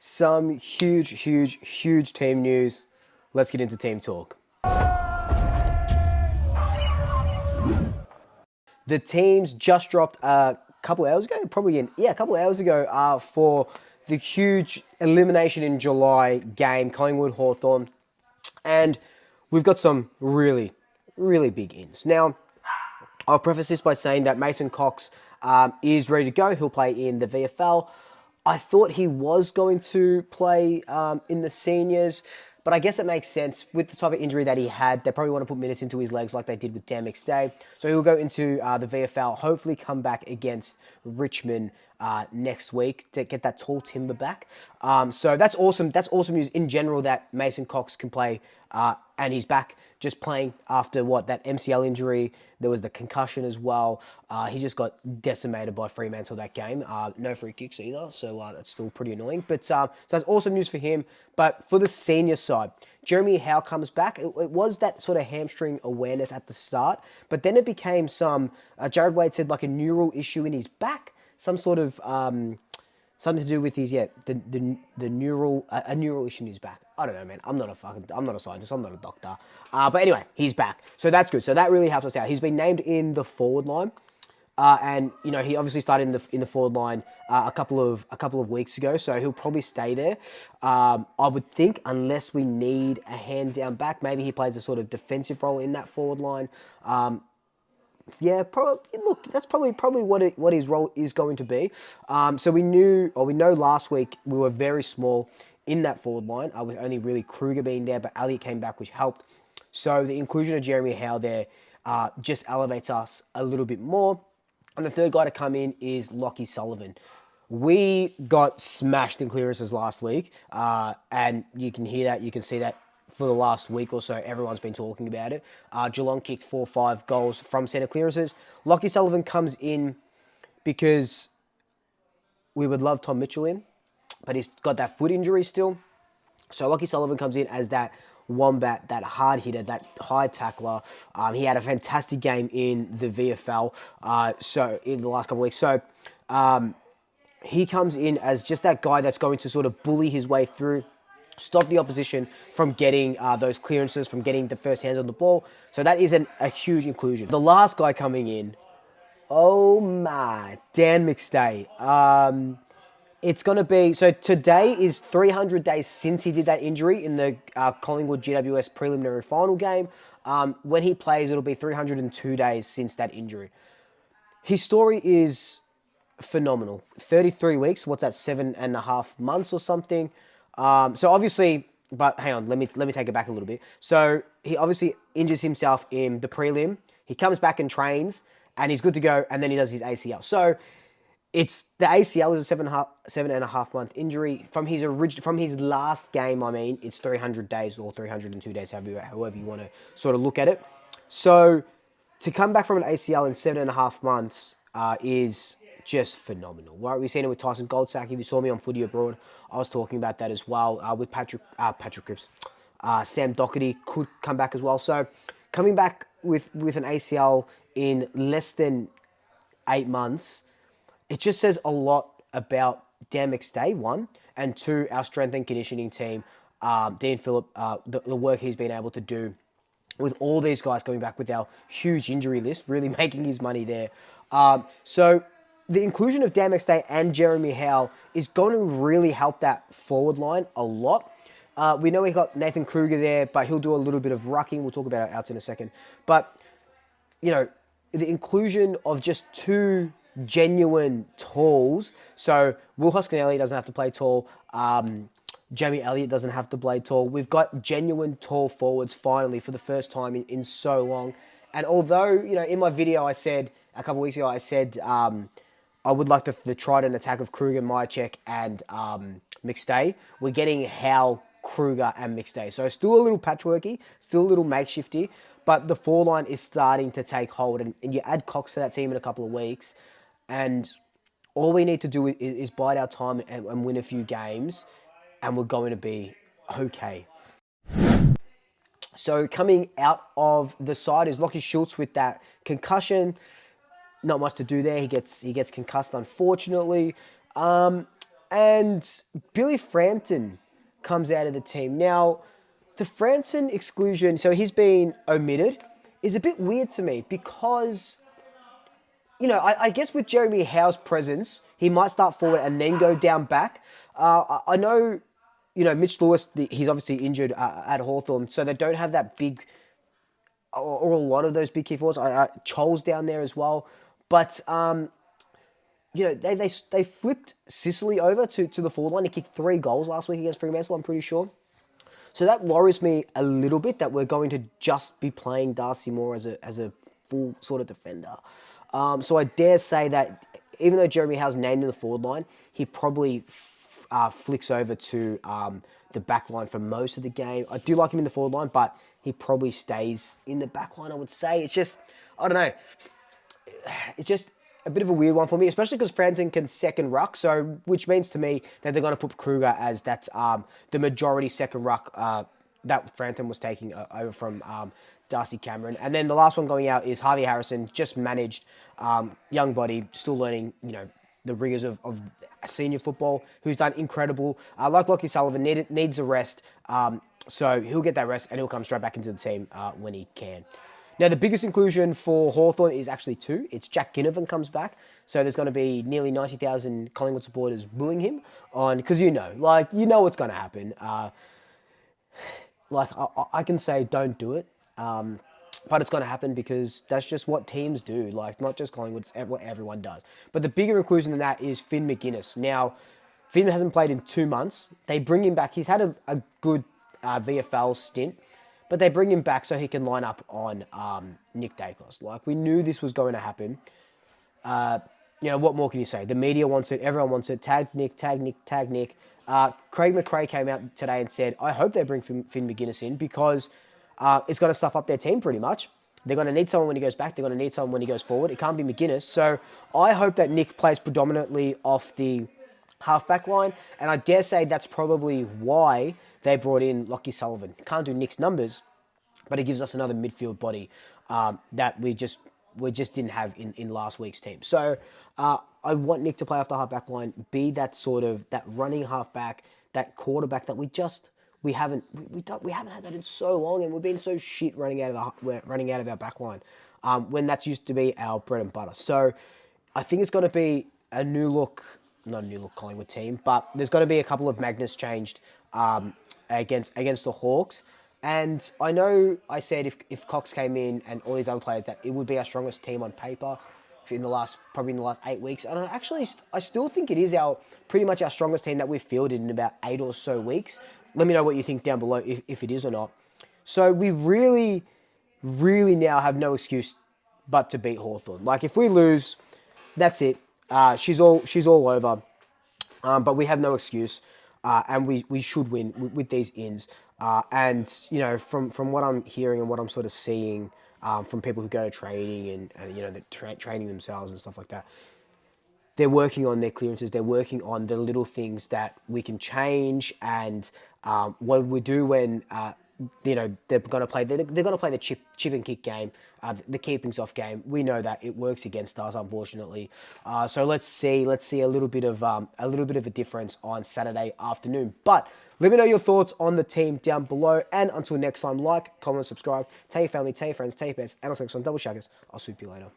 some huge team news. Let's get into team talk. The teams just dropped a couple of hours ago, a couple of hours ago for the huge elimination in July game, Collingwood Hawthorn. And we've got some really big ins. Now, I'll preface this by saying that Mason Cox is ready to go. He'll play in the VFL. I thought he was going to play in the seniors, but I guess it makes sense with the type of injury that he had. They probably want to put minutes into his legs like they did with Dan McStay. So he'll go into the VFL, hopefully come back against Richmond next week to get that tall timber back. So that's awesome. That's awesome news in general that Mason Cox can play and he's back just playing after that MCL injury. There was the concussion as well. He just got decimated by Fremantle that game. No free kicks either, so that's still pretty annoying. But so that's awesome news for him. But for the senior side, Jeremy Howe comes back. It was that sort of hamstring awareness at the start, but then it became Jared Wade said like a neural issue in his back, some sort of something to do with his the neural a neural issue in his back. I don't know, man. I'm not a scientist. I'm not a doctor. But anyway, he's back, so that's good. So that really helps us out. He's been named in the forward line, and he obviously started in the forward line a couple of weeks ago. So he'll probably stay there. I would think, unless we need a hand down back, maybe he plays a sort of defensive role in that forward line. Yeah, probably. Look, that's probably what his role is going to be. So we know last week we were very small in that forward line, with only really Kruger being there, but Elliott came back, which helped. So the inclusion of Jeremy Howe there just elevates us a little bit more. And the third guy to come in is Lockie Sullivan. We got smashed in clearances last week, and you can hear that, you can see that. For the last week or so, everyone's been talking about it. Geelong kicked 4 or 5 goals from centre clearances. Lockie Sullivan comes in because we would love Tom Mitchell in, but he's got that foot injury still. So Lockie Sullivan comes in as that wombat, that hard hitter, that high tackler. He had a fantastic game in the VFL so in the last couple of weeks. So he comes in as just that guy that's going to sort of bully his way through, stop the opposition from getting those clearances, from getting the first hands on the ball. So that is a huge inclusion. The last guy coming in, oh my, Dan McStay. It's going to be, so today is 300 days since he did that injury in the Collingwood GWS preliminary final game. When he plays, it'll be 302 days since that injury. His story is phenomenal. 33 weeks, what's that, 7.5 months or something? So obviously, but hang on, let me take it back a little bit. So he obviously injures himself in the prelim. He comes back and trains, and he's good to go, and then he does his ACL. So it's the ACL is a 7.5 month injury from his last game. I mean, it's 300 days or 302 days, however you want to sort of look at it. So to come back from an ACL in 7.5 months is just phenomenal. Right, we've seen it with Tyson Goldsack. If you saw me on Footy Abroad, I was talking about that as well with Patrick Cripps. Sam Doherty could come back as well. So coming back with an ACL in less than 8 months, it just says a lot about Dan McStay, one, and two, our strength and conditioning team, Dean Phillip, the work he's been able to do with all these guys coming back with our huge injury list, really making his money there. So the inclusion of Dan McStay and Jeremy Howe is going to really help that forward line a lot. We know we got Nathan Kruger there, but he'll do a little bit of rucking. We'll talk about our outs in a second. But, the inclusion of just two genuine talls. So Will Hoskin-Elliott doesn't have to play tall. Jamie Elliott doesn't have to play tall. We've got genuine tall forwards finally for the first time in so long. And although, in my video I said, a couple of weeks ago, I said I would like the trident attack of Kruger, Myercheck, and McStay. We're getting Howe, Kruger, and McStay. So still a little patchworky, still a little makeshifty, but the four line is starting to take hold. And you add Cox to that team in a couple of weeks, and all we need to do is bide our time and win a few games, and we're going to be okay. So coming out of the side is Lockie Schultz with that concussion. Not much to do there. He gets concussed, unfortunately. And And Billy Frampton comes out of the team. Now, the Frampton exclusion, so he's been omitted, is a bit weird to me because, I guess with Jeremy Howe's presence, he might start forward and then go down back. I know, Mitch Lewis, he's obviously injured at Hawthorn, so they don't have that big, or a lot of those big key forwards. Chol's down there as well. But, they flipped Sicily over to the forward line. He kicked 3 goals last week against Fremantle, I'm pretty sure. So that worries me a little bit that we're going to just be playing Darcy Moore as a full sort of defender. So I dare say that even though Jeremy Howe's named in the forward line, he probably flicks over to the back line for most of the game. I do like him in the forward line, but he probably stays in the back line, I would say. It's just, I don't know. It's just a bit of a weird one for me, especially because Frampton can second ruck, so which means to me that they're going to put Kruger as that the majority second ruck that Frampton was taking over from Darcy Cameron. And then the last one going out is Harvey Harrison, just managed, young body, still learning, the rigors of senior football, who's done incredible. Like Lockie Sullivan, needs a rest, so he'll get that rest and he'll come straight back into the team when he can. Now, the biggest inclusion for Hawthorn is actually 2. It's Jack Ginnivan comes back. So there's going to be nearly 90,000 Collingwood supporters booing him because what's going to happen. I can say don't do it, but it's going to happen because that's just what teams do. Not just Collingwood, it's what everyone does. But the bigger inclusion than that is Finn McGuinness. Now, Finn hasn't played in 2 months. They bring him back. He's had a good VFL stint. But they bring him back so he can line up on Nick Dacos. We knew this was going to happen. What more can you say? The media wants it. Everyone wants it. Tag Nick, tag Nick, tag Nick. Craig McRae came out today and said, I hope they bring Finn McGuinness in because it's going to stuff up their team pretty much. They're going to need someone when he goes back. They're going to need someone when he goes forward. It can't be McGuinness. So I hope that Nick plays predominantly off the half-back line. And I dare say that's probably why they brought in Lockie Sullivan. Can't do Nick's numbers, but it gives us another midfield body that we just didn't have in last week's team. So I want Nick to play off the half-back line, be that sort of that running half-back, that quarterback that we haven't had that in so long, and we've been so shit running out of our back line when that's used to be our bread and butter. So I think it's going to be a new look. Not a new look Collingwood team, but there's got to be a couple of magnets changed against the Hawks. And I know I said if Cox came in and all these other players that it would be our strongest team on paper in the last 8 weeks. And I still think it is pretty much our strongest team that we've fielded in about 8 or so weeks. Let me know what you think down below if it is or not. So we really, really now have no excuse but to beat Hawthorn. If we lose, that's it. She's all over. But we have no excuse, and we should win with these ins. And from what I'm hearing and what I'm sort of seeing from people who go to training and they're training themselves and stuff like that, they're working on their clearances. They're working on the little things that we can change and what we do when they're going to play. They're going to play the chip and kick game, the keepings off game. We know that it works against us, unfortunately. So let's see a little bit of a difference on Saturday afternoon. But let me know your thoughts on the team down below. And until next time, like, comment, subscribe, tell your family, tell your friends, tell your pets, and I'll see you on Double Shaggers. I'll swoop you later.